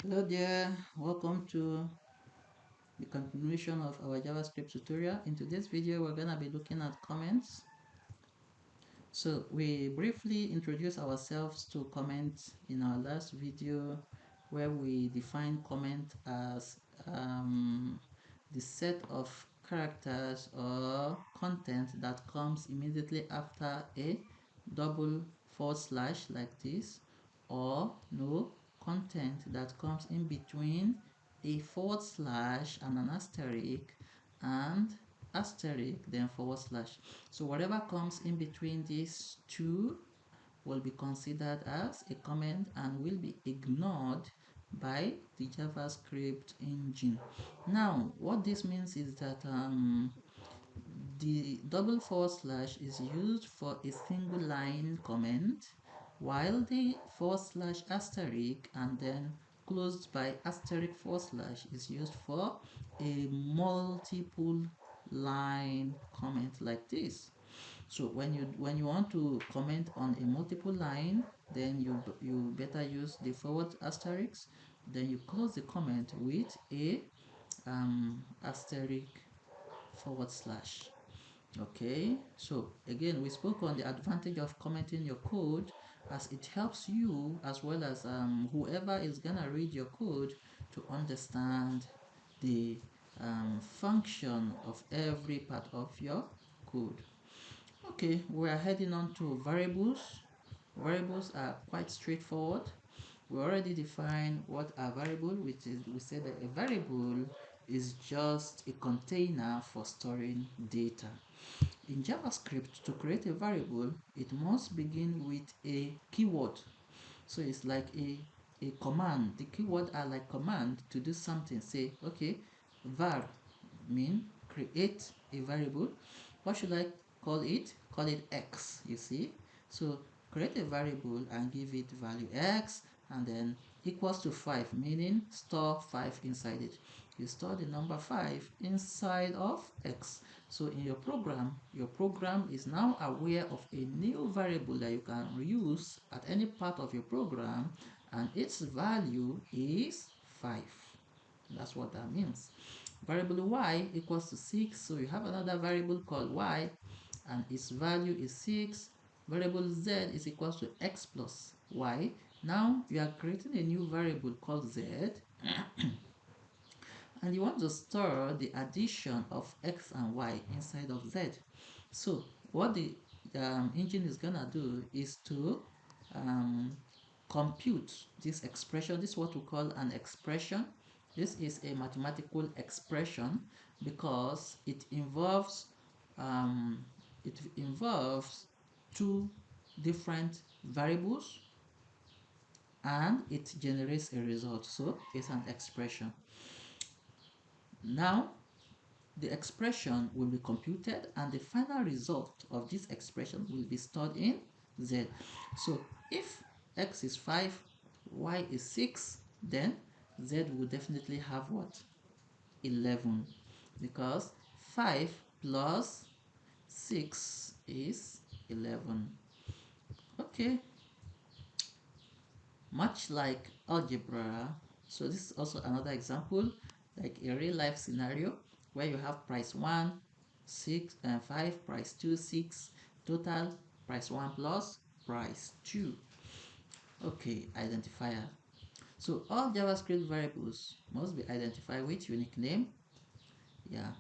Hello there, welcome to the continuation of our JavaScript tutorial. In today's video, we're going to be looking at comments. So we briefly introduced ourselves to comments in our last video where we defined comment as the set of characters or content that comes immediately after a double forward slash like this, or no content that comes in between a forward slash and an asterisk and asterisk then forward slash. So whatever comes in between these two will be considered as a comment and will be ignored by the JavaScript engine. Now what this means is that the double forward slash is used for a single line comment, while the forward slash asterisk and then closed by asterisk forward slash is used for a multiple line comment like this. So when you want to comment on a multiple line, then you better use the forward asterisk, then you close the comment with a asterisk forward slash. Okay, so again, we spoke on the advantage of commenting your code, as it helps you as well as whoever is gonna read your code to understand the function of every part of your code. Okay, we are heading on to variables. Variables are quite straightforward. We already defined what a variable, which is, we said that a variable is just a container for storing data. In JavaScript, to create a variable, it must begin with a keyword. So it's like a command. The keyword are like command to do something. Say, okay, var mean create a variable. What should I call it? Call it x, you see. So create a variable and give it value x, and then equals to 5, meaning store 5 inside it. You store the number 5 inside of x. So in your program is now aware of a new variable that you can use at any part of your program, and its value is 5. That's what that means. Variable y equals to 6, so you have another variable called y, and its value is 6. Variable z is equals to x plus y. Now you are creating a new variable called z and you want to store the addition of x and y inside of z. So what the engine is gonna do is to compute this expression. This is what we call an expression. This is a mathematical expression because it involves two different variables and it generates a result. So it's an expression. Now the expression will be computed and the final result of this expression will be stored in z. So if x is 5, y is 6, then z will definitely have what? 11, because 5 plus 6 is 11. Okay, much like algebra, so this is also another example, like a real life scenario where you have price 1 6 and 5, price 2 6, total price 1 plus price 2. Okay, identifier. So all JavaScript variables must be identified with unique name. Yeah,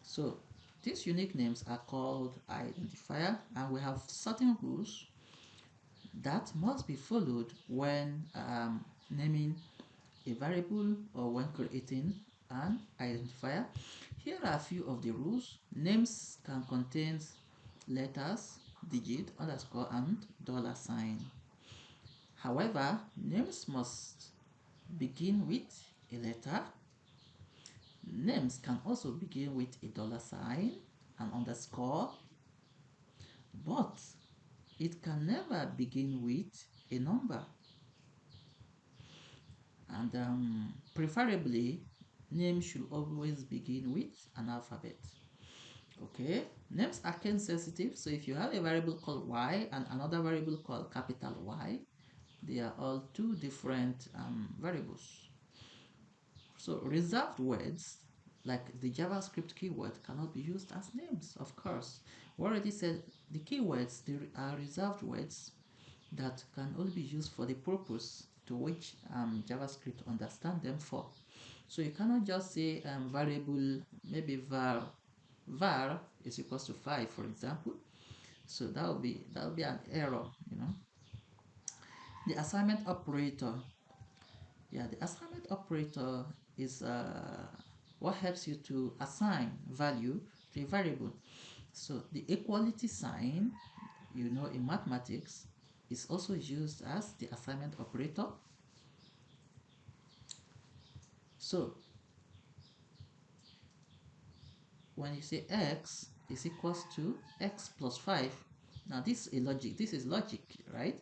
so these unique names are called identifier, and we have certain rules that must be followed when naming a variable or when creating an identifier. Here are a few of the rules. Names can contain letters, digit, underscore, and $sign. However, names must begin with a letter. Names can also begin with a $sign, an underscore, but it can never begin with a number. And preferably, names should always begin with an alphabet. Okay, names are kind sensitive, so if you have a variable called y and another variable called capital Y, they are all two different variables. So reserved words like the JavaScript keyword cannot be used as names, of course. We already said the keywords, they are reserved words that can only be used for the purpose to which JavaScript understand them for. So you cannot just say variable, maybe var is equals to 5, for example. So that will be an error, you know. The assignment operator. Yeah, the assignment operator is what helps you to assign value to a variable. So the equality sign, you know, in mathematics, is also used as the assignment operator. So when you say x is equals to x plus 5, now this is logic, right?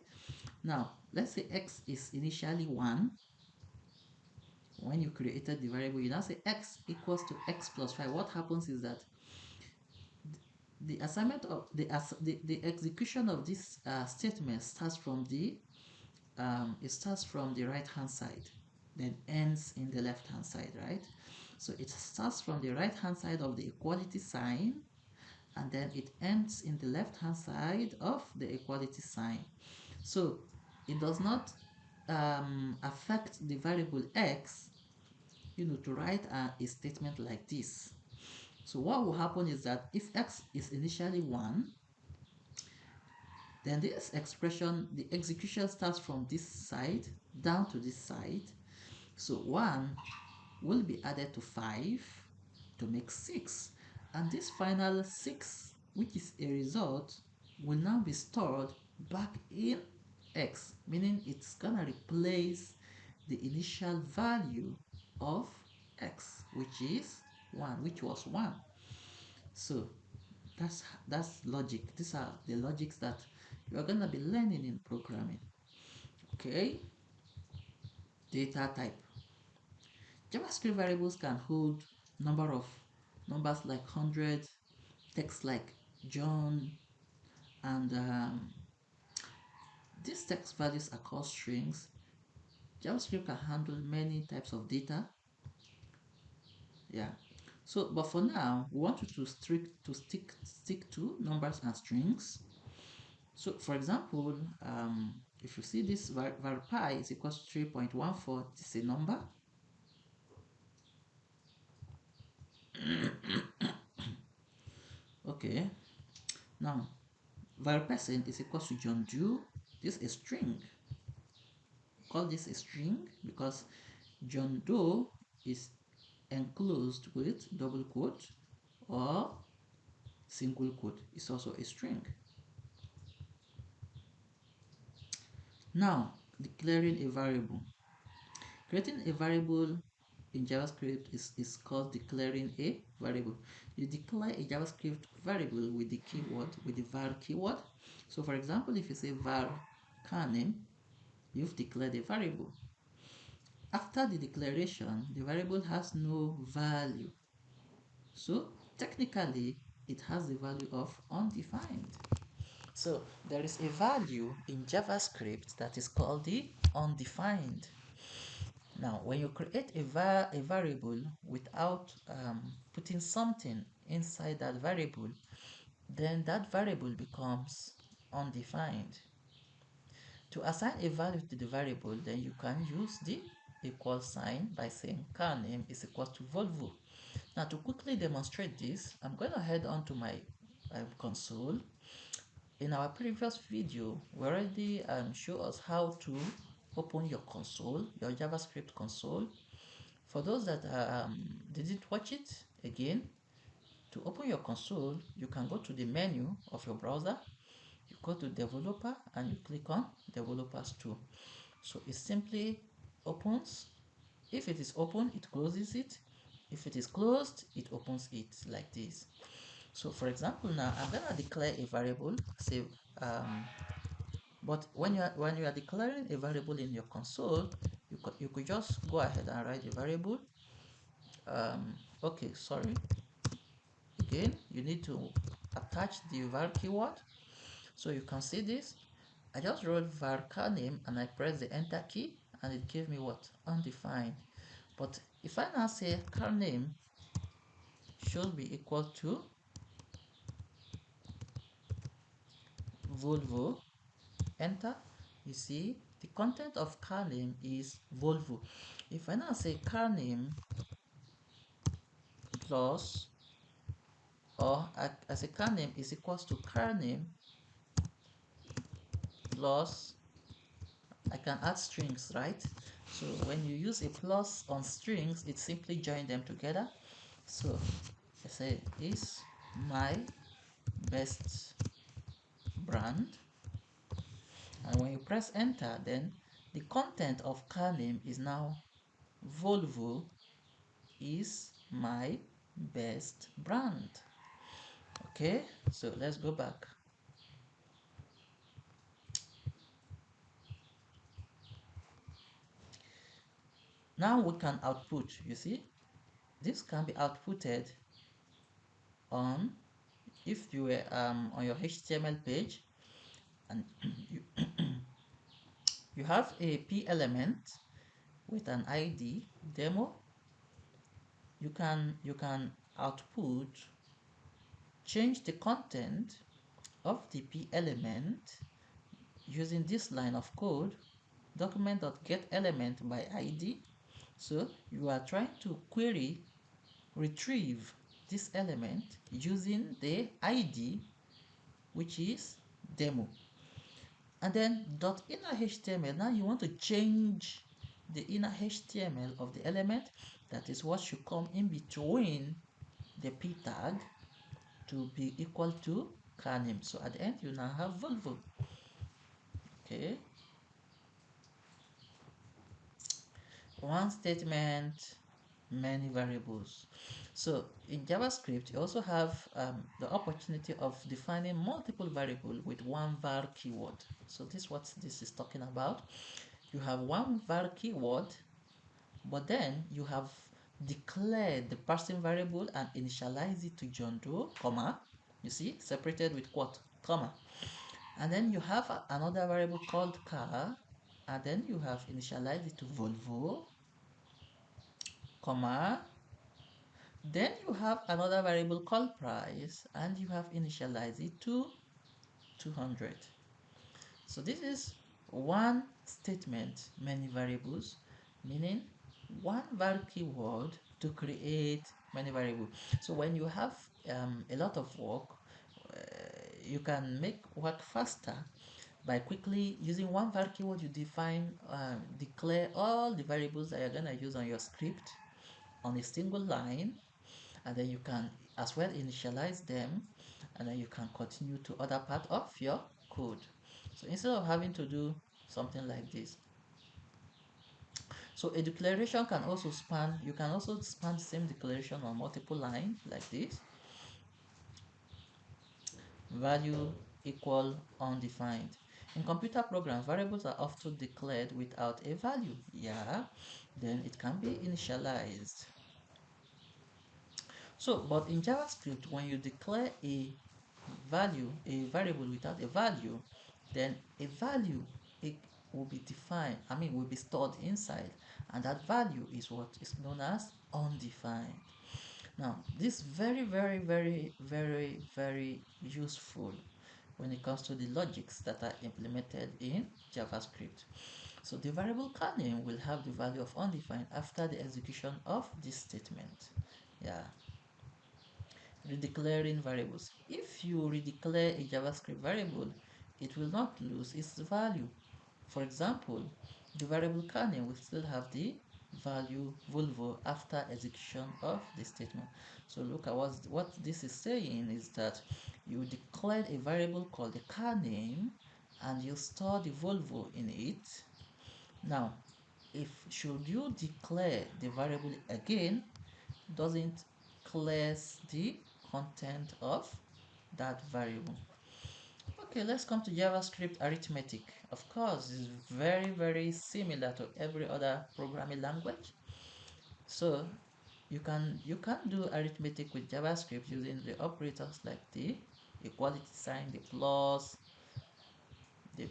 Now let's say x is initially 1. When you created the variable, you now say x equals to x plus 5. What happens is that the assignment of the execution of this statement starts from the right hand side, then ends in the left hand side, right? So it starts from the right hand side of the equality sign, and then it ends in the left hand side of the equality sign. So it does not affect the variable x, you know, to write a statement like this. So what will happen is that if x is initially 1, then this expression, the execution starts from this side down to this side. So 1 will be added to 5 to make 6. And this final 6, which is a result, will now be stored back in x, meaning it's gonna replace the initial value of x, which was 1. So that's logic. These are the logics that you are gonna be learning in programming. Okay. Data type. JavaScript variables can hold numbers like 100, text like John, and these text values are called strings. JavaScript can handle many types of data. Yeah. So, but for now, we want you to stick to numbers and strings. So, for example, if you see this var pi is equals to 3.14, this is a number. Okay. Now, var person is equals to John Doe. This is a string. Call this a string because John Doe is enclosed with double quote or single quote. It's also a string. Now, declaring a variable. Creating a variable in JavaScript is called declaring a variable. You declare a JavaScript variable with the keyword, with the var keyword. So for example, if you say var car name, you've declared a variable. After the declaration, the variable has no value. So technically, it has the value of undefined. So there is a value in JavaScript that is called the undefined. Now, when you create a variable without putting something inside that variable, then that variable becomes undefined. To assign a value to the variable, then you can use the equal sign by saying car name is equal to Volvo. Now, to quickly demonstrate this, I'm going to head on to my console. In our previous video, we already showed us how to open your console, your JavaScript console. For those that didn't watch it, again, to open your console, you can go to the menu of your browser, you go to developer and you click on developers tool. So it simply opens. If it is open, it closes it. If it is closed, it opens it like this. So for example, now I'm gonna declare a variable, say but when you are declaring a variable in your console, you could just go ahead and write a variable. Okay, sorry. Again, you need to attach the var keyword. So you can see this. I just wrote var car name and I press the enter key and it gave me what? Undefined. But if I now say car name should be equal to Volvo, enter, you see the content of car name is Volvo. If I now say car name plus, or as a car name is equals to car name plus, I can add strings, right? So when you use a plus on strings, it simply join them together. So I say is my best brand, and when you press enter, then the content of car name is now Volvo is my best brand. Okay, so let's go back. Now we can output, you see, this can be outputted on, if you were on your HTML page and you have a p element with an ID demo, you can output, change the content of the p element using this line of code, document.getElement by ID. So you are trying to retrieve this element using the ID, which is demo. And then .inner HTML, now you want to change the inner HTML of the element, that is what should come in between the p tag, to be equal to car name. So at the end you now have Volvo. Okay, one statement, many variables. So in JavaScript you also have the opportunity of defining multiple variables with one var keyword. So this is what this is talking about. You have one var keyword, but then you have declared the person variable and initialize it to John Doe, comma, you see, separated with what? Comma. And then you have another variable called car, and then you have initialized it to Volvo, comma. Then you have another variable called price, and you have initialized it to 200. So this is one statement, many variables, meaning one var keyword to create many variables. So when you have a lot of work, you can make work faster by quickly using one var keyword. You declare all the variables that you're going to use on your script on a single line, and then you can as well initialize them, and then you can continue to other part of your code. So instead of having to do something like this, so a declaration can also span, you can also span the same declaration on multiple lines like this. Value equal undefined. In computer programs, variables are often declared without a value. Yeah, then it can be initialized. So, but in JavaScript, when you declare a variable without a value, then a value, it will be defined, will be stored inside, and that value is what is known as undefined. Now, this is very, very, very, very, very useful when it comes to the logics that are implemented in JavaScript. So the variable car name will have the value of undefined after the execution of this statement. Yeah. Redeclaring variables. If you redeclare a JavaScript variable, it will not lose its value. For example, the variable car name will still have the value Volvo after execution of the statement. So look at what this is saying is that you declared a variable called the car name and you store the Volvo in it. Now, should you declare the variable again, doesn't clear the content of that variable. Okay, let's come to JavaScript arithmetic. Of course, it's very, very similar to every other programming language. So you can do arithmetic with JavaScript using the operators like the equality sign, the plus, the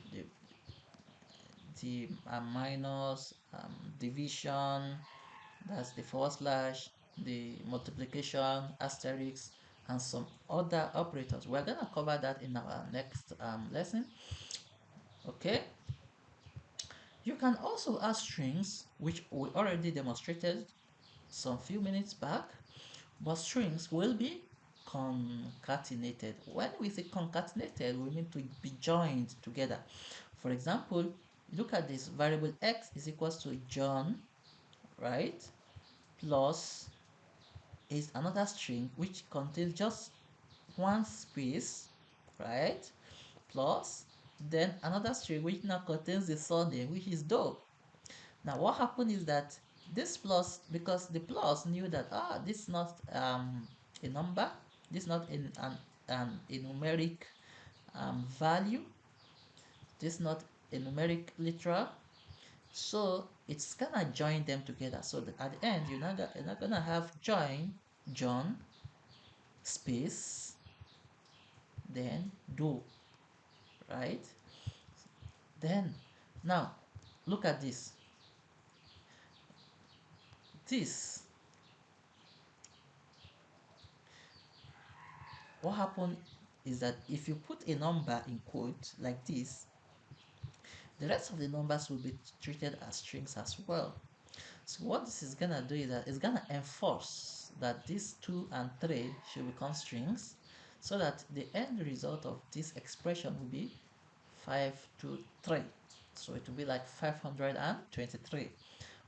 minus, division, that's the forward slash, the multiplication, asterisk, and some other operators. We're gonna cover that in our next lesson. Okay. You can also add strings, which we already demonstrated some few minutes back, but strings will be concatenated. When we say concatenated, we mean to be joined together. For example, look at this: variable x is equals to John, right, plus is another string which contains just one space, right, plus then another string which now contains the surname, which is Doe. Now what happened is that this plus, because the plus knew that this is not a number, this is not a numeric value, this is not a numeric literal, so it's gonna join them together. So that at the end you're not gonna have join John space then Doe, right? Then now look at this. What happened is that if you put a number in quote like this, the rest of the numbers will be treated as strings as well. So what this is gonna do is that it's gonna enforce that these 2 and 3 should become strings, so that the end result of this expression will be 5 to 3. So it will be like 523.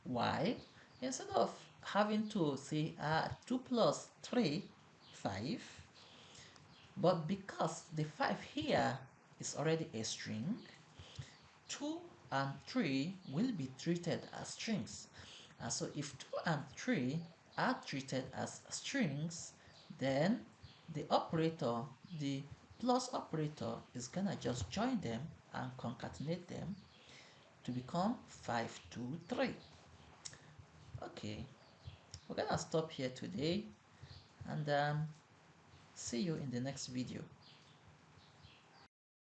Why? Instead of having to say 2 plus 3, 5, but because the 5 here is already a string, 2 and 3 will be treated as strings. And so if 2 and 3 are treated as strings, then the operator, the plus operator, is gonna just join them and concatenate them to become 5 to 3. Okay, we're gonna stop here today, and see you in the next video.